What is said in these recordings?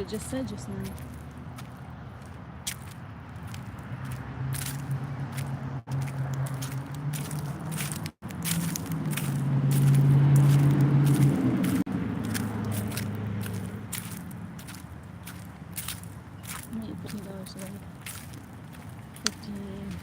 it just said just now. I made $15 today. 15.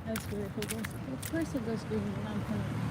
That's weird. If it goes, of course it goes green when I'm putting it in the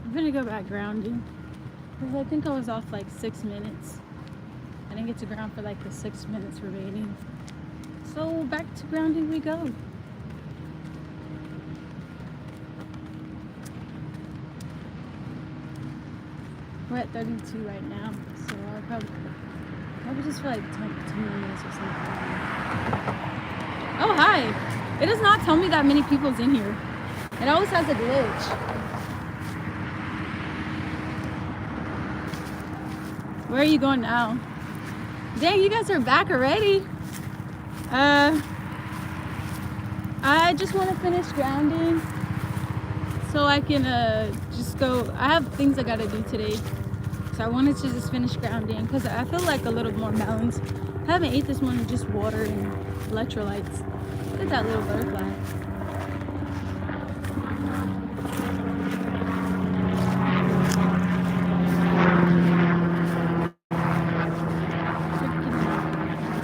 I'm gonna go back grounding because I think I was off like 6 minutes. I didn't get to ground for like the 6 minutes remaining. So back to grounding we go. We're at 32 right now, so I'll probably just for like 10 minutes or something. Oh hi! It does not tell me that many people's in here. It always has a glitch. Where are you going now? Dang, you guys are back already. I just want to finish grounding so I can just go. I have things I gotta do today, so I wanted to just finish grounding because I feel like a little more balanced. I haven't ate this morning, just water and electrolytes. Look at that little butterfly.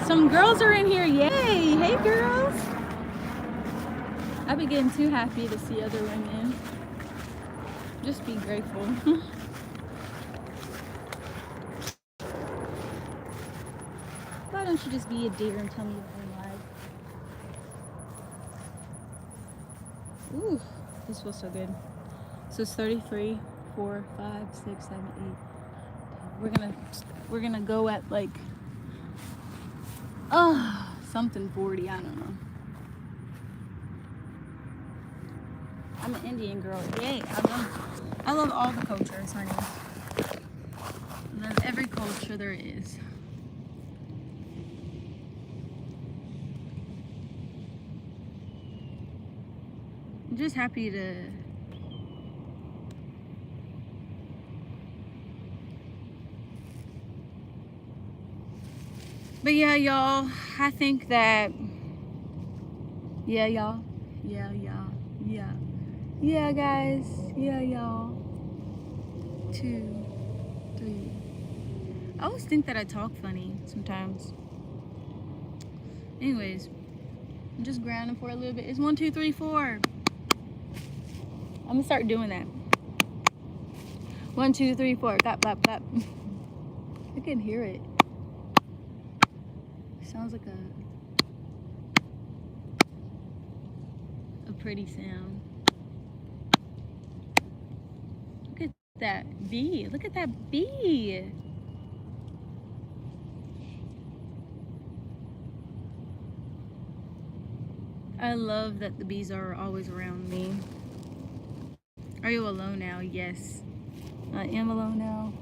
Some girls are in here, yay! Hey girls! I've been getting too happy to see other women. Just be grateful. Why don't you just be a deer and tell me you're alive? Ooh, this feels so good. So it's 33, 4, 5, 6, 7, 8. We're gonna go at like something 40, I don't know. I'm an Indian girl. Yay. I love all the cultures, honey. I love every culture there is. I'm just happy to but yeah, y'all, I think that yeah, y'all. Yeah, y'all. Yeah. Yeah, guys. Yeah, y'all. 2, 3. I always think that I talk funny sometimes. Anyways, I'm just grounding for a little bit. It's 1, 2, 3, 4. I'm gonna start doing that. 1, 2, 3, 4. Clap, clap, clap. I can hear it. Sounds like a pretty sound. Look at that bee. Look at that bee. I love that the bees are always around me. Are you alone now? Yes, I am alone now.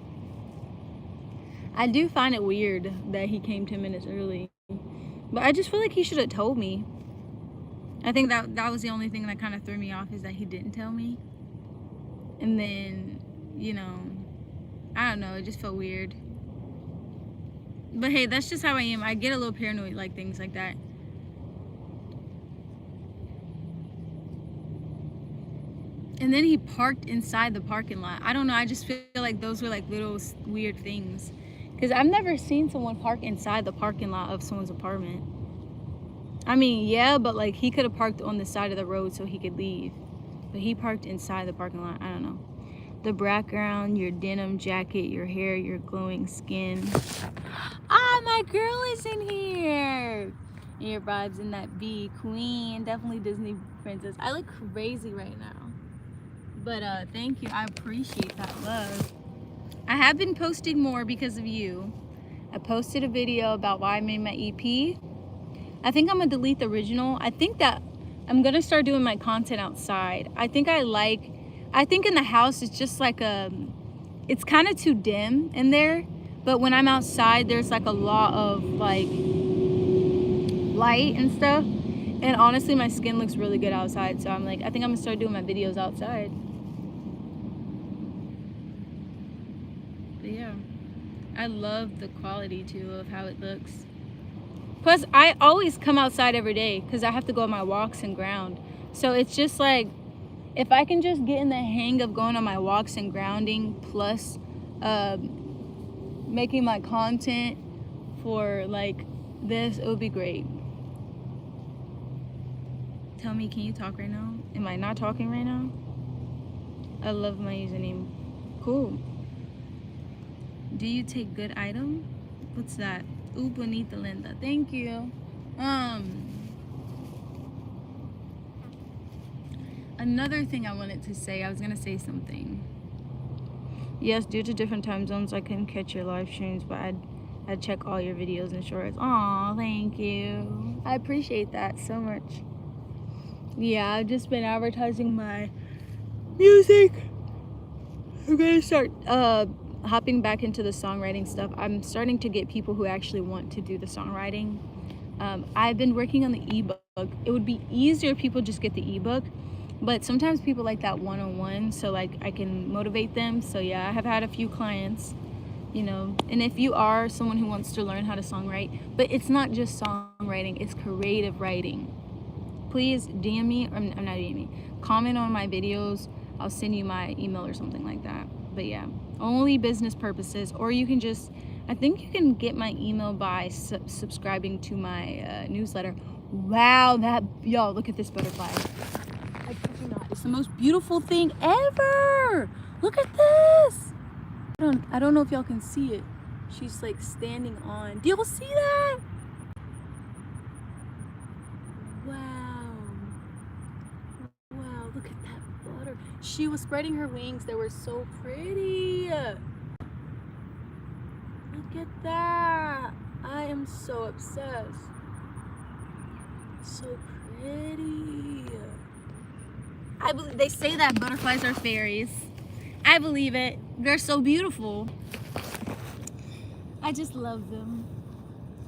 I do find it weird that he came 10 minutes early, but I just feel like he should have told me. I think that was the only thing that kind of threw me off, is that he didn't tell me. And then, you know, I don't know, it just felt weird. But hey, that's just how I am. I get a little paranoid like things like that. And then he parked inside the parking lot. I don't know, I just feel like those were like little weird things. Because I've never seen someone park inside the parking lot of someone's apartment. I mean, yeah, but like he could have parked on the side of the road so he could leave. But he parked inside the parking lot. I don't know. The background, your denim jacket, your hair, your glowing skin. Ah, my girl is in here. Your vibes in that bee queen. Definitely Disney princess. I look crazy right now. But thank you. I appreciate that love. I have been posting more because of you. I posted a video about why I made my EP. I think I'm gonna delete the original. I think that I'm gonna start doing my content outside. I think in the house it's just like it's kind of too dim in there. But when I'm outside, there's like a lot of like light and stuff. And honestly, my skin looks really good outside. So I'm like, I think I'm gonna start doing my videos outside. But yeah, I love the quality too of how it looks. Plus, I always come outside every day because I have to go on my walks and ground. So it's just like, if I can just get in the hang of going on my walks and grounding, plus making my content for like this, it would be great. Tell me, can you talk right now? Am I not talking right now? I love my username. Cool. Do you take good item? What's that? Ooh, bonita linda. Thank you. Another thing I wanted to say, I was gonna say something. Yes, due to different time zones, I couldn't catch your live streams, but I'd check all your videos and shorts. Aw, thank you. I appreciate that so much. Yeah, I've just been advertising my music. I'm gonna start hopping back into the songwriting stuff. I'm starting to get people who actually want to do the songwriting. I've been working on the ebook. It would be easier if people just get the ebook, but sometimes people like that one-on-one, so like I can motivate them. So yeah, I have had a few clients, you know. And if you are someone who wants to learn how to songwrite, but it's not just songwriting, it's creative writing, please DM me, or I'm not DM me, comment on my videos. I'll send you my email or something like that. But yeah, only business purposes. Or you can just, I think you can get my email by subscribing to my newsletter. Wow, y'all, look at this butterfly. I kid you not, it's the most beautiful thing ever. Look at this. I don't know if y'all can see it. She's like standing on, do y'all see that? Wow, look at that butter. She was spreading her wings. They were so pretty. Look at that. I am so obsessed. So pretty. I believe they say that butterflies are fairies. I believe it. They're so beautiful. I just love them.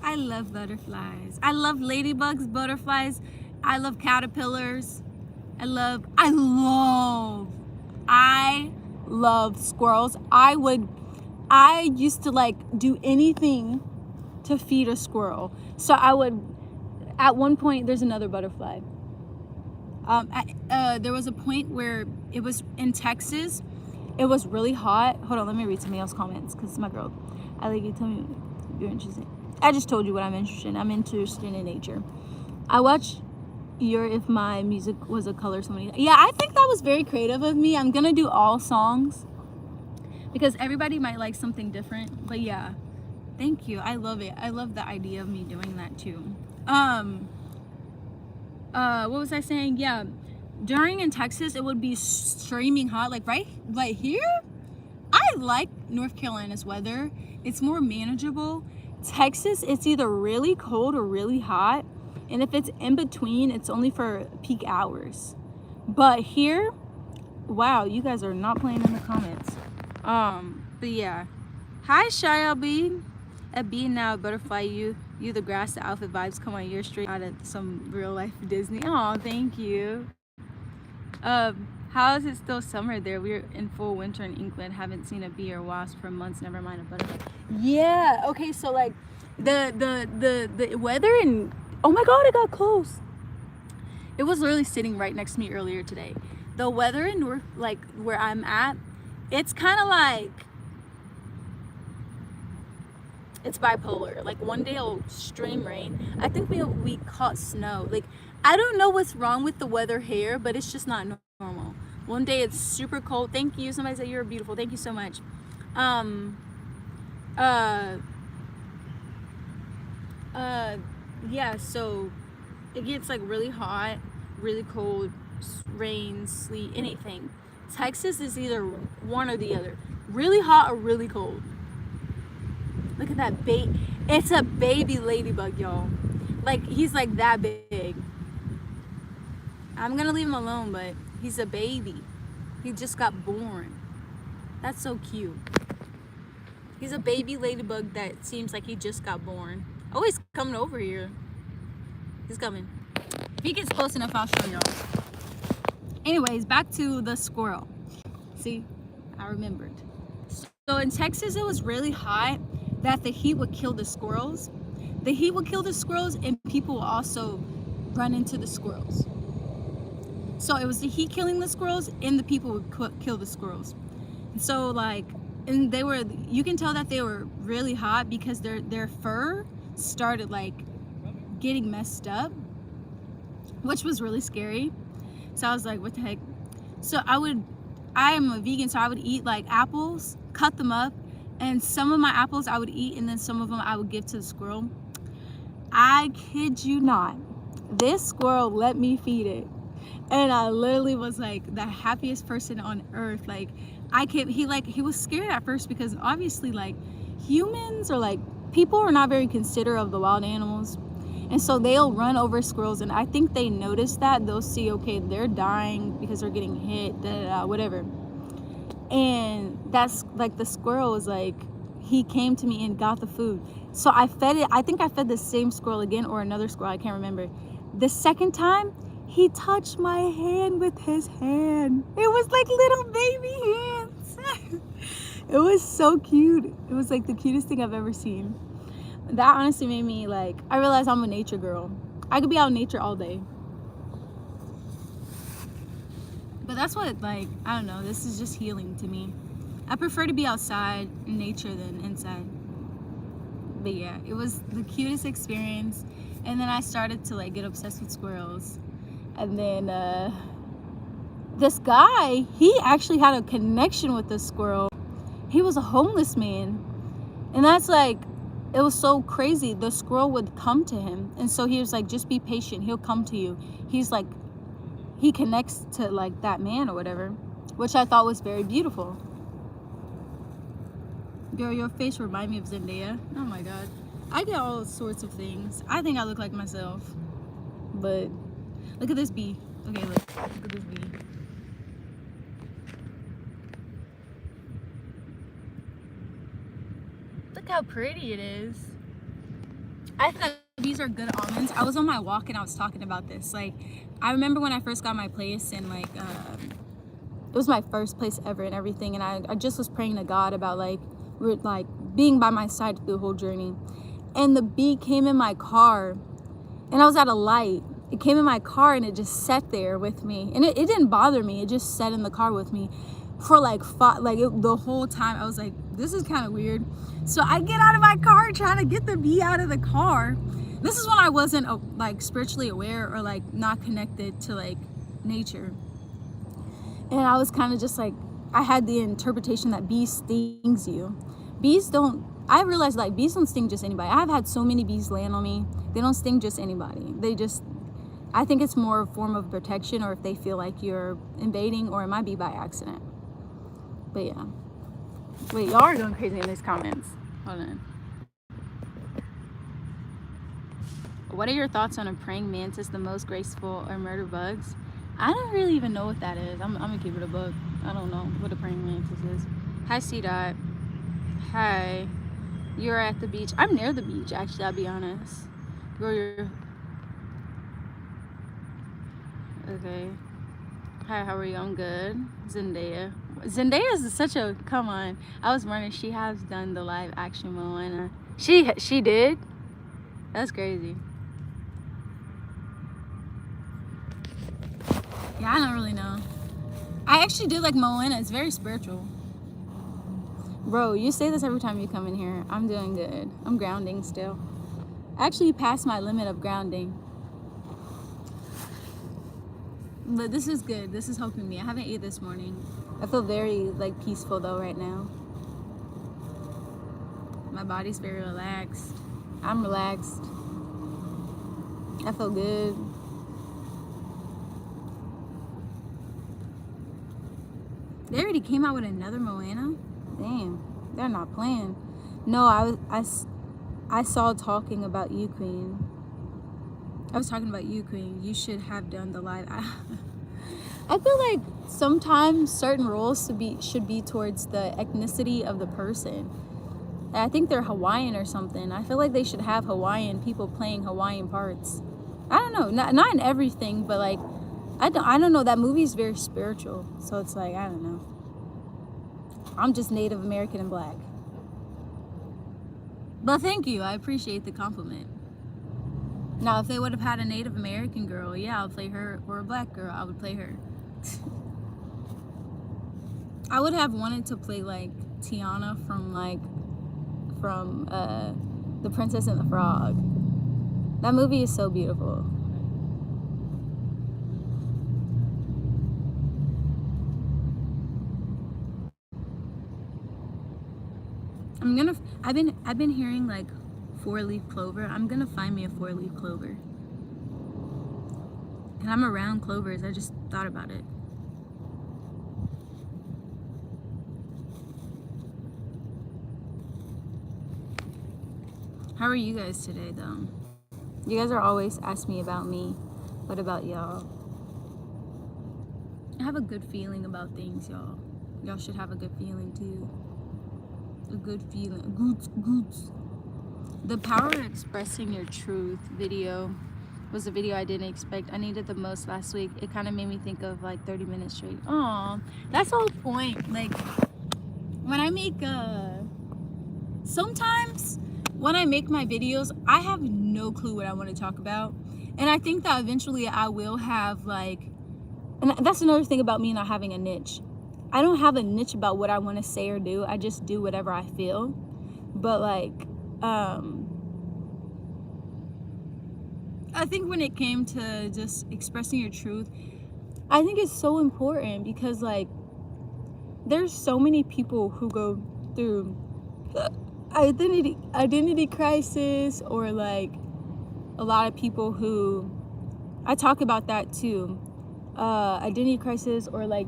I love butterflies. I love ladybugs, butterflies. I love caterpillars. I love squirrels. I used to like do anything to feed a squirrel. So I would, at one point, there's another butterfly. There was a point where it was in Texas. It was really hot. Hold on, let me read somebody else's comments because it's my girl. I like you. Tell me if you're interested. I just told you what I'm interested in. I'm interested in nature. I watched your If My Music Was a Color so many. Yeah, I think that was very creative of me. I'm gonna do all songs because everybody might like something different. But yeah, thank you. I love it. I love the idea of me doing that too. What was I saying? Yeah, during in Texas it would be streaming hot, like right here. I like North Carolina's weather. It's more manageable. Texas, it's either really cold or really hot. And if it's in between, it's only for peak hours. But here, wow, you guys are not playing in the comments. But yeah. Hi, Shia B. A bee now, a butterfly, you the grass, the outfit vibes come on. You're straight out of some real life Disney. Oh, thank you. How is it still summer there? We're in full winter in England. Haven't seen a bee or wasp for months. Never mind a butterfly. Yeah. Okay. So like, the weather in, oh my God, it got close. It was literally sitting right next to me earlier today. The weather in North, like where I'm at, it's kind of like, it's bipolar. Like one day it'll stream rain. I think we caught snow. Like I don't know what's wrong with the weather here, but it's just not normal. One day it's super cold. Thank you. Somebody said you're beautiful. Thank you so much. Yeah, so it gets like really hot, really cold, rain, sleet, anything. Texas is either one or the other. Really hot or really cold. Look at that it's a baby ladybug, y'all. Like he's like that big. I'm gonna leave him alone, but he's a baby. He just got born. That's so cute. He's a baby ladybug that seems like he just got born. Oh, he's coming over here. He's coming. If he gets close enough, I'll show y'all. Anyways, back to the squirrel. See, I remembered. So in Texas, it was really hot that the heat would kill the squirrels. The heat would kill the squirrels and people will also run into the squirrels. So it was the heat killing the squirrels and the people would kill the squirrels. And so like, and you can tell that they were really hot because their fur started like getting messed up, which was really scary. So I was like, what the heck? So I am a vegan, so I would eat like apples, cut them up, and some of my apples I would eat and then some of them I would give to the squirrel. I kid you not, this squirrel let me feed it. And I literally was like the happiest person on earth. Like he was scared at first because obviously like humans or like people are not very considerate of the wild animals. And so they'll run over squirrels, and I think they notice that. They'll see, okay, they're dying because they're getting hit, whatever. And that's like the squirrel was like, he came to me and got the food. So I fed it. I think I fed the same squirrel again or another squirrel. I can't remember. The second time, he touched my hand with his hand. It was like little baby hands. It was so cute. It was like the cutest thing I've ever seen. That honestly made me like, I realized I'm a nature girl. I could be out in nature all day. But that's what, like, I don't know, this is just healing to me. I prefer to be outside in nature than inside. But yeah, it was the cutest experience. And then I started to like get obsessed with squirrels. And then this guy, he actually had a connection with this squirrel. He was a homeless man. And that's like, it was so crazy. The squirrel would come to him. And so he was like, just be patient. He'll come to you. He's like, he connects to like that man or whatever, which I thought was very beautiful. Girl, your face remind me of Zendaya. Oh my God. I get all sorts of things. I think I look like myself. But look at this bee. Okay, look at this bee. Look how pretty it is. I thought these are good almonds. I was on my walk and I was talking about this. Like, I remember when I first got my place and like, it was my first place ever and everything. And I just was praying to God about like being by my side through the whole journey. And the bee came in my car and I was at a light. It came in my car and it just sat there with me. And it didn't bother me. It just sat in the car with me for like the whole time. I was like, this is kind of weird. So I get out of my car trying to get the bee out of the car. This is when I wasn't like spiritually aware or like not connected to like nature. And I was kind of just like, I had the interpretation that bees stings you. I realized like bees don't sting just anybody. I've had so many bees land on me. They don't sting just anybody. I think it's more a form of protection, or if they feel like you're invading, or it might be by accident. But yeah. Wait, y'all are going crazy in these comments. Hold on. What are your thoughts on a praying mantis, the most graceful, or murder bugs? I don't really even know what that is. I'm gonna keep it a bug. I don't know what a praying mantis is. Hi, C-Dot. Hi. You're at the beach. I'm near the beach, actually, I'll be honest. You're... Okay. Hi, how are you? I'm good. Zendaya. Zendaya is such a... Come on. I was wondering, she has done the live action Moana. She did? That's crazy. Yeah, I don't really know. I actually did like Moana. It's very spiritual. Bro, you say this every time you come in here. I'm doing good. I'm grounding still. I actually passed my limit of grounding. But this is good. This is helping me. I haven't ate this morning. I feel very like peaceful though right now. My body's very relaxed. I'm relaxed. I feel good. They already came out with another Moana? Damn, they're not playing. No, I saw talking about you, Queen. I was talking about you, Queen. You should have done the live. I feel like sometimes certain roles should be towards the ethnicity of the person. I think they're Hawaiian or something. I feel like they should have Hawaiian people playing Hawaiian parts. I don't know, not in everything, but like I don't know. That movie's very spiritual, so it's like I don't know. I'm just Native American and black. But thank you, I appreciate the compliment. Now, if they would have had a Native American girl, yeah, I'll play her, or a black girl, I would play her. I would have wanted to play like Tiana from The Princess and the Frog. That movie is so beautiful. I've been hearing like 4-leaf clover. I'm gonna find me a 4-leaf clover. And I'm around clovers. I just thought about it. How are you guys today, though? You guys are always asking me about me. What about y'all? I have a good feeling about things, y'all. Y'all should have a good feeling, too. A good feeling. Goots. The Power of Expressing Your Truth video was a video I didn't expect. I needed the most last week. It kind of made me think of like 30 minutes straight. Aw, that's the whole point. Like, when I make sometimes when I make my videos, I have no clue what I want to talk about. And I think that eventually I will have like, and that's another thing about me not having a niche. I don't have a niche about what I want to say or do. I just do whatever I feel. But like, I think when it came to just expressing your truth, I think it's so important because like, there's so many people who go through identity crisis, or like a lot of people who, I talk about that too, identity crisis, or like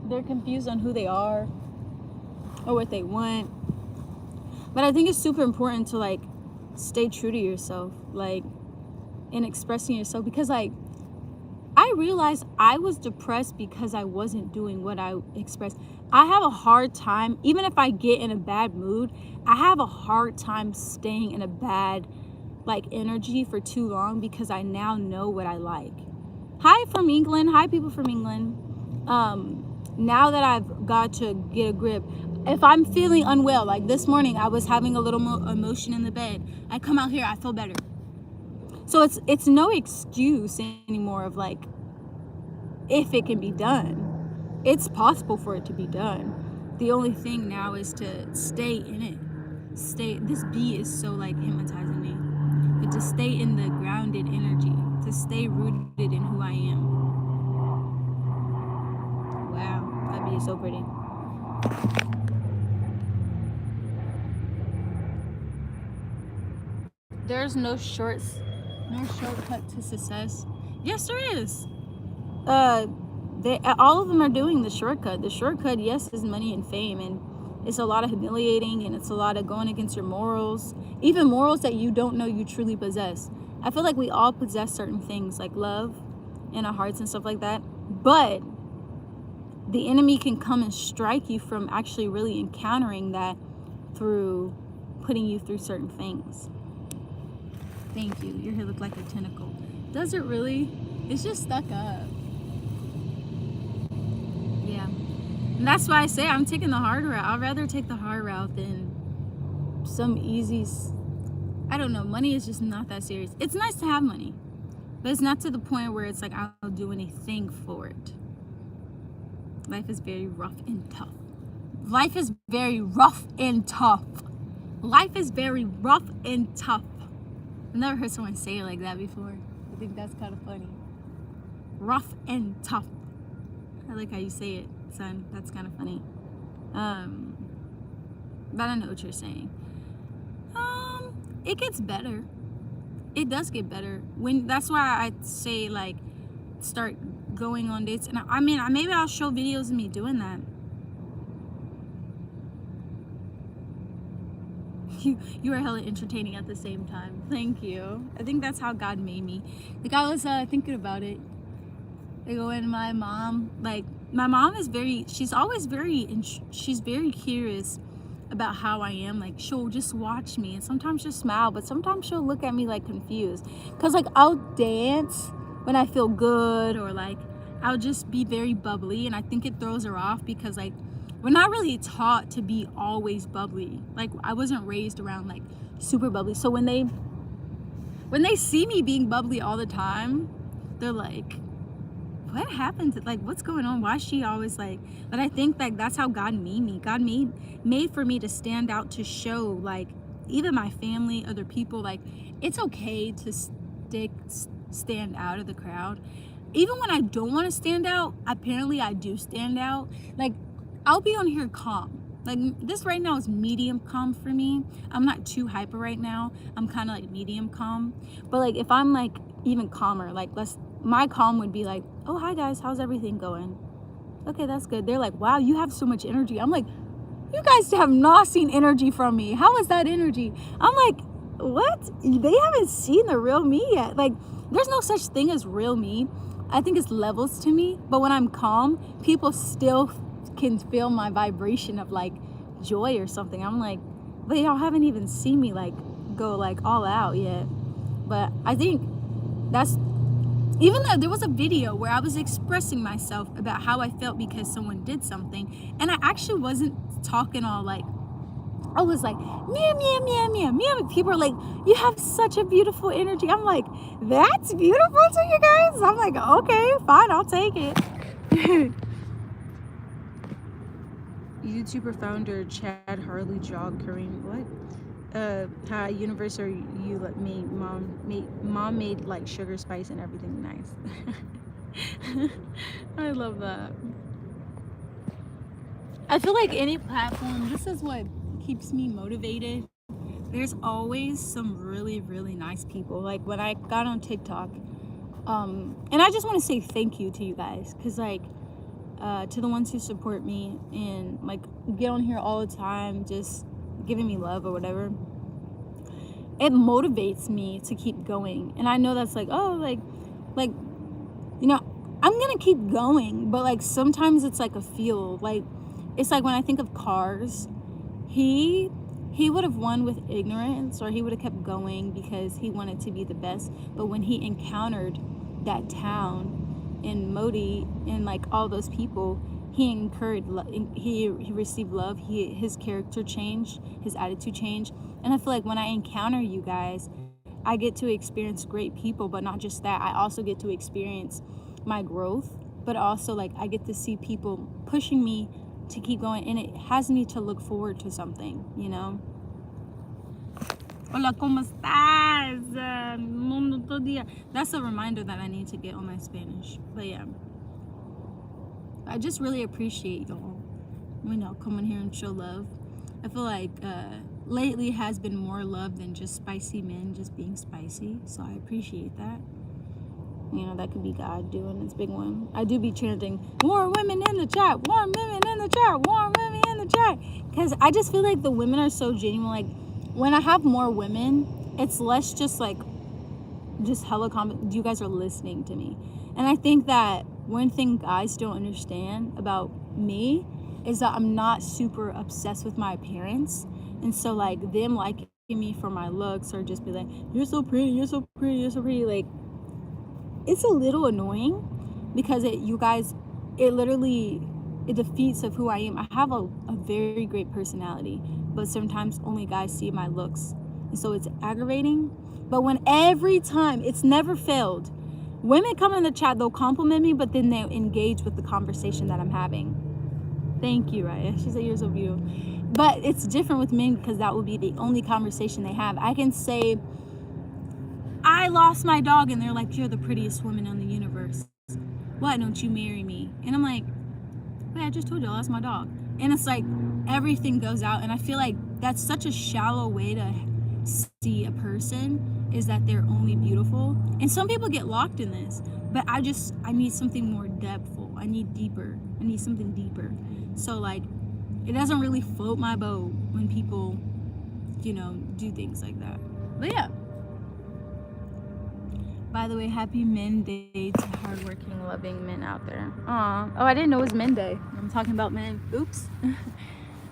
they're confused on who they are or what they want. But I think it's super important to like stay true to yourself, like in expressing yourself, because like I realized I was depressed because I wasn't doing what I expressed. I have a hard time, even if I get in a bad mood, I have a hard time staying in a bad like energy for too long because I now know what I like. Hi from England. Hi people from England. Now that I've got to get a grip, if I'm feeling unwell, like this morning I was having a little emotion in the bed, I come out here, I feel better. So it's no excuse anymore of like, if it can be done, it's possible for it to be done. The only thing now is to stay in it. This bee is so like hypnotizing me. But to stay in the grounded energy, to stay rooted in who I am. Wow, that bee is so pretty. There's no shortcut to success. Yes, there is. All of them are doing the shortcut. The shortcut, yes, is money and fame, and it's a lot of humiliating, and it's a lot of going against your morals, even morals that you don't know you truly possess. I feel like we all possess certain things like love in our hearts and stuff like that, but the enemy can come and strike you from actually really encountering that through putting you through certain things. Thank you. Your hair looked like a tentacle. Does it really? It's just stuck up. Yeah. And that's why I say I'm taking the hard route. I'd rather take the hard route than some easy, I don't know, money is just not that serious. It's nice to have money, but it's not to the point where it's like I'll do anything for it. Life is very rough and tough. Life is very rough and tough. Life is very rough and tough. I've never heard someone say it like that before. I think that's kind of funny. Rough and tough. I like how you say it, son. That's kind of funny. But I know what you're saying. It gets better. It does get better. That's why I say, like, start going on dates. And I mean, maybe I'll show videos of me doing that. You are hella entertaining at the same time. Thank you. I think that's how God made me. Like, I was thinking about it. Like, when my mom is she's always she's very curious about how I am. Like, she'll just watch me, and sometimes she'll smile, but sometimes she'll look at me like confused. Cause like I'll dance when I feel good, or like I'll just be very bubbly, and I think it throws her off because like we're not really taught to be always bubbly. Like, I wasn't raised around like super bubbly. So when they see me being bubbly all the time, they're like, what happened to, like, what's going on? Why is she always like, but I think like that's how God made me. God made for me to stand out, to show like even my family, other people, like it's okay to stand out of the crowd. Even when I don't want to stand out, apparently I do stand out. Like, I'll be on here calm. Like, this right now is medium calm for me. I'm not too hyper right now. I'm kind of like medium calm. But like, if I'm like even calmer, like my calm would be like, oh, hi guys, how's everything going? Okay, that's good. They're like, wow, you have so much energy. I'm like, you guys have not seen energy from me. How is that energy? I'm like, what? They haven't seen the real me yet. Like, there's no such thing as real me. I think it's levels to me. But when I'm calm, people still can feel my vibration of like joy or something. I'm like, but y'all haven't even seen me like go like all out yet. But I think that's, even though there was a video where I was expressing myself about how I felt because someone did something, and I actually wasn't talking all like, I was like, meow, meow, meow, meow, meow. People are like, you have such a beautiful energy. I'm like, that's beautiful to you guys? I'm like, okay, fine, I'll take it. YouTuber founder Chad Harley jogged Kareem. What? How universe are you like mom made like sugar spice and everything nice. I love that. I feel like any platform, this is what keeps me motivated. There's always some really, really nice people. Like when I got on TikTok, and I just want to say thank you to you guys, because like to the ones who support me and like get on here all the time, just giving me love or whatever, it motivates me to keep going. And I know that's like, oh, like you know, I'm gonna keep going, but like sometimes it's like a feel, like it's like when I think of cars, he would have won with ignorance, or he would have kept going because he wanted to be the best. But when he encountered that town in Modi and like all those people, he received love. His character changed, his attitude changed. And I feel like when I encounter you guys, I get to experience great people. But not just that, I also get to experience my growth, but also like I get to see people pushing me to keep going, and it has me to look forward to something, you know. Hola, ¿cómo estás? Mundo todo día. That's a reminder that I need to get on my Spanish. But yeah, I just really appreciate y'all, you know, coming here and show love. I feel like lately has been more love than just spicy men just being spicy, so I appreciate that. You know, that could be God doing its big one. I do be chanting, more women in the chat, more women in the chat, more women in the chat. Because I just feel like the women are so genuine. Like, when I have more women, it's less just like just hella you guys are listening to me. And I think that one thing guys don't understand about me is that I'm not super obsessed with my appearance. And so like them liking me for my looks or just be like, you're so pretty, you're so pretty, you're so pretty, like it's a little annoying because it literally it defeats of who I am. I have a very great personality, but sometimes only guys see my looks, and so it's aggravating. But when every time, it's never failed, women come in the chat, they'll compliment me, but then they'll engage with the conversation that I'm having. Thank you, Raya. She said you're so beautiful. But it's different with men because that will be the only conversation they have. I can say, I lost my dog, and they're like, you're the prettiest woman on the universe. Why don't you marry me? And I'm like, wait, I just told you I lost my dog. And it's like everything goes out, and I feel like that's such a shallow way to see a person, is that they're only beautiful. And some people get locked in this, but I need something more depthful. I need something deeper. So like it doesn't really float my boat when people, do things like that. But yeah. By the way, happy Men Day to hardworking, loving men out there. Aw. Oh, I didn't know it was Men Day. I'm talking about men. Oops.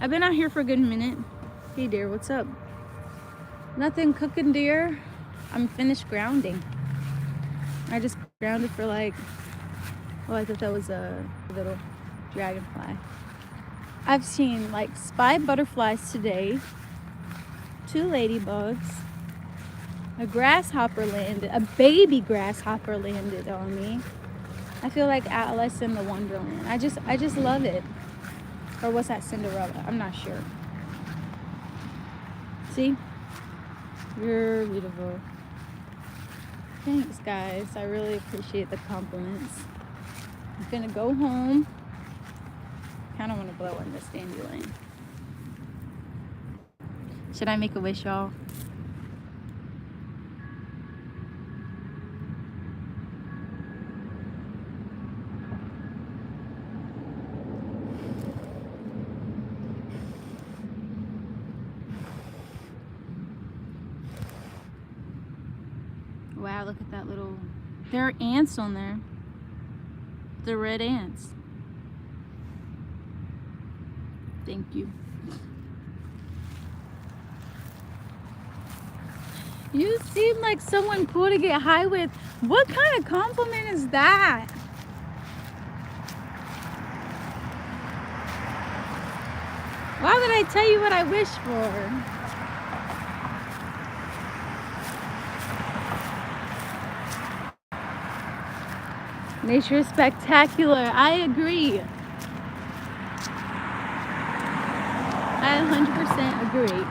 I've been out here for a good minute. Hey, dear, what's up? Nothing cooking, dear. I'm finished grounding. I just grounded for like, I thought that was a little dragonfly. I've seen like spy butterflies today, 2 ladybugs, a grasshopper landed, a baby grasshopper landed on me. I feel like Alice in the Wonderland. I just love it. Or was that Cinderella? I'm not sure. See? You're beautiful. Thanks, guys. I really appreciate the compliments. I'm gonna go home. Kind of want to blow on this dandelion. Should I make a wish, y'all? Wow, look at that little... There are ants on there. The red ants. Thank you. You seem like someone cool to get high with. What kind of compliment is that? Why would I tell you what I wish for? Nature is spectacular. I agree. I 100% agree.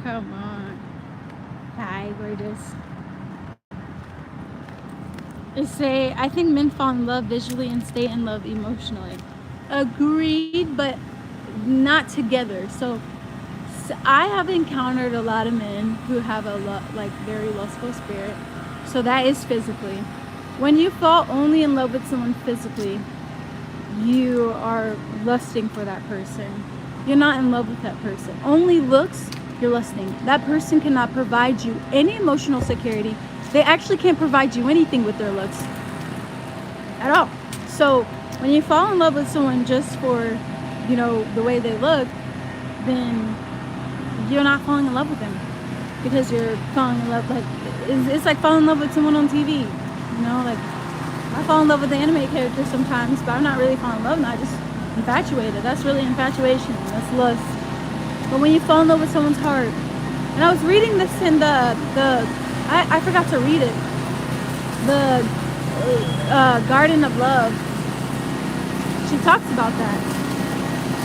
Come on. Hi, gorgeous. I think men fall in love visually and stay in love emotionally. Agreed, but not together. So I have encountered a lot of men who have a very lustful spirit. So that is physically. When you fall only in love with someone physically, you are lusting for that person. You're not in love with that person. Only looks, you're lusting. That person cannot provide you any emotional security. They actually can't provide you anything with their looks at all. So when you fall in love with someone just for, the way they look, then you're not falling in love with them, because you're falling in love, it's like falling in love with someone on TV. I fall in love with the anime characters sometimes, but I'm not really falling in love, not just infatuated. That's really infatuation. That's lust. But when you fall in love with someone's heart, and I was reading this in I forgot to read it. The Garden of Love. She talks about that.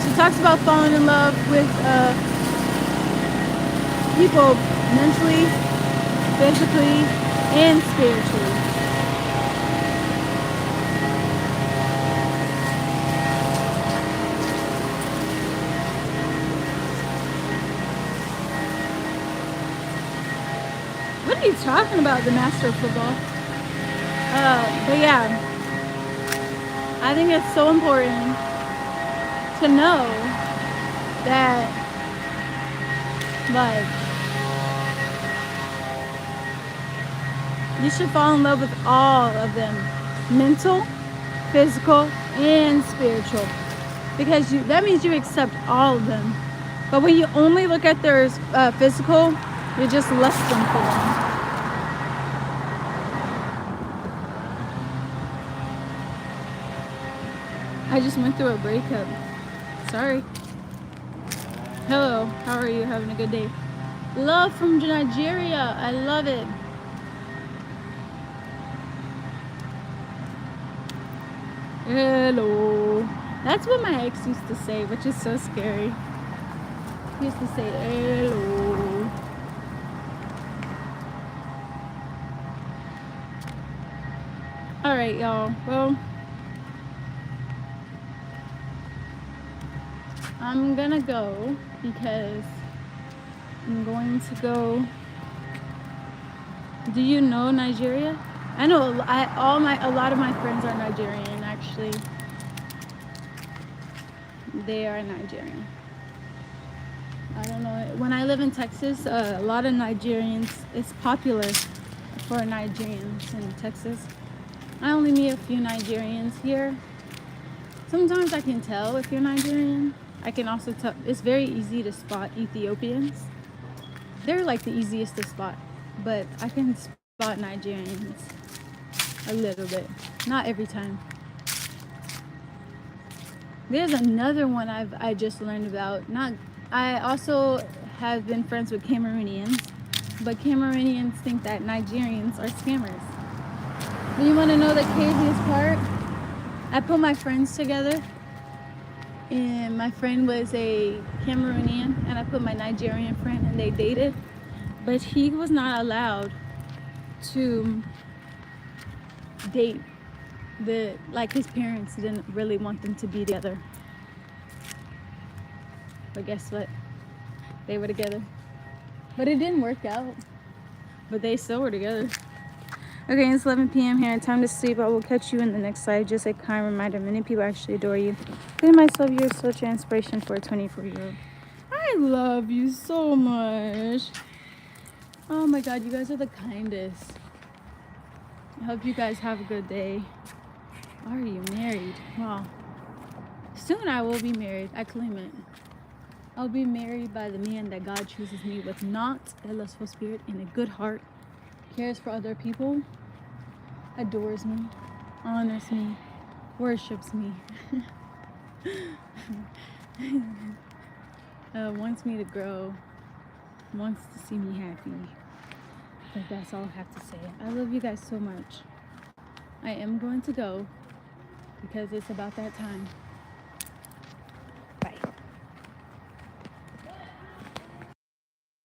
She talks about falling in love with people mentally, physically, and spiritually. What are you talking about, the master of football? But yeah, I think it's so important to know that, like, you should fall in love with all of them, mental, physical, and spiritual, because that means you accept all of them. But when you only look at their physical, you're just lusting for them. I just went through a breakup. Sorry. Hello, how are you? Having a good day? Love from Nigeria. I love it. Hello. That's what my ex used to say, which is so scary. He used to say hello. Alright, y'all. Well, I'm gonna go because I'm going to go. Do you know Nigeria? I know a lot of my friends are Nigerian, actually. They are Nigerian. I don't know. When I live in Texas, a lot of Nigerians, it's popular for Nigerians in Texas. I only meet a few Nigerians here. Sometimes I can tell if you're Nigerian. I can also tell, it's very easy to spot Ethiopians. They're like the easiest to spot, but I can spot Nigerians a little bit. Not every time. There's another one I just learned about. I also have been friends with Cameroonians, but Cameroonians think that Nigerians are scammers. Do you want to know the craziest part? I put my friends together, and my friend was a Cameroonian, and I put my Nigerian friend, and they dated, but he was not allowed to date his parents didn't really want them to be together. But guess what? They were together. But it didn't work out. But they still were together. Okay, it's 11 p.m. here. Time to sleep. I will catch you in the next slide. Just a kind reminder, many people actually adore you. Including myself, you're such an inspiration for a 24-year-old. I love you so much. Oh my God, you guys are the kindest. I hope you guys have a good day. Are you married? Wow. Soon I will be married. I claim it. I'll be married by the man that God chooses me with, not a lustful spirit, and a good heart, cares for other people, adores me, honors me, worships me, wants me to grow, wants to see me happy. But that's all I have to say. I love you guys so much. I am going to go because it's about that time.